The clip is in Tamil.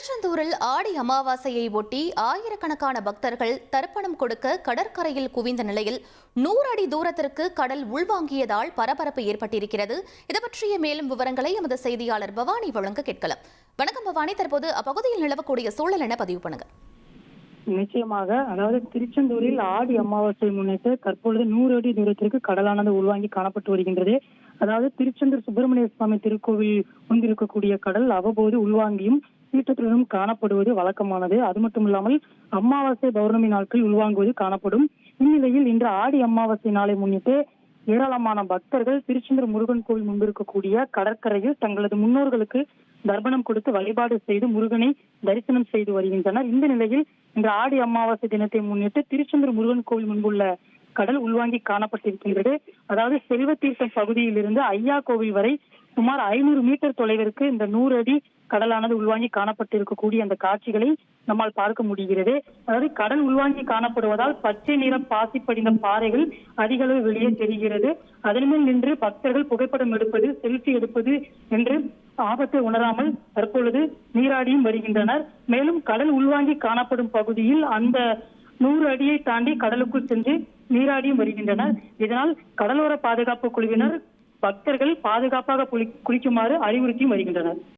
திருச்செந்தூரில் ஆடி அமாவாசையை ஒட்டி ஆயிரக்கணக்கான பக்தர்கள் தர்ப்பணம் கொடுக்க கடற்கரையில் குவிந்த நிலையில் 100 அடி தூரத்திற்கு கடல் உள்வாங்கியதால் பரபரப்பு ஏற்பட்டிருக்கிறது. இது பற்றிய மேலும் விவரங்களை எமது செய்தியாளர் பவானி வழங்க கேட்கலாம். வணக்கம் பவானி, தற்போது அப்பகுதியில் நிலவக்கூடிய சூழல் என பதிவு பண்ணுங்க. நிச்சயமாக, அதாவது திருச்செந்தூரில் ஆடி அமாவாசை முன்னிட்டு தற்பொழுது 100 அடி தூரத்திற்கு கடலானது உள்வாங்கி காணப்பட்டு வருகின்றது. அதாவது திருச்செந்தூர் சுப்பிரமணிய சுவாமி திருக்கோவில் முன்பிருக்கக்கூடிய கடல் அவ்வப்போது உள்வாங்கியும் சீற்றத்துடனும் காணப்படுவது வழக்கமானது. அது மட்டும் இல்லாமல் அமாவாசை பௌர்ணமி நாட்கள் உள்வாங்குவது காணப்படும். இந்நிலையில் இன்று ஆடி அமாவாசை நாளை முன்னிட்டு ஏராளமான பக்தர்கள் திருச்செந்தூர் முருகன் கோவில் முன்பிருக்கக்கூடிய கடற்கரையில் தங்களது முன்னோர்களுக்கு தர்ப்பணம் கொடுத்து வழிபாடு செய்து முருகனை தரிசனம் செய்து வருகின்றனர். இந்த நிலையில் இன்று ஆடி அமாவாசை தினத்தை முன்னிட்டு திருச்செந்தூர் முருகன் கோவில் முன்புள்ள கடல் உள்வாங்கி காணப்பட்டிருக்கின்றது. அதாவது செல்வ தீர்த்தம் பகுதியில் இருந்து ஐயா கோவில் வரை சுமார் 500 மீட்டர் தொலைவிற்கு இந்த 100 அடி கடலானது உள்வாங்கி காணப்பட்டிருக்கக்கூடிய அந்த காட்சிகளை நம்மால் பார்க்க முடிகிறது. அதாவது கடல் உள்வாங்கி காணப்படுவதால் பச்சை நிற பாசி படிந்த பாறைகள் அதிக அளவு வெளியே தெரிகிறது. அதன் மேல் நின்று பக்தர்கள் புகைப்படம் எடுப்பது, செல்ஃபி எடுப்பது என்று ஆபத்தை உணராமல் தற்பொழுது நீராடியும் வருகின்றனர். மேலும் கடல் உள்வாங்கி காணப்படும் பகுதியில் அந்த 100 அடியை தாண்டி கடலுக்குள் சென்று நீராடியும் வருகின்றனர். இதனால் கடலோர பாதுகாப்பு குழுவினர் பக்தர்கள் பாதுகாப்பாக குளிக்குமாறு அறிவுறுத்தியும் வருகின்றனர்.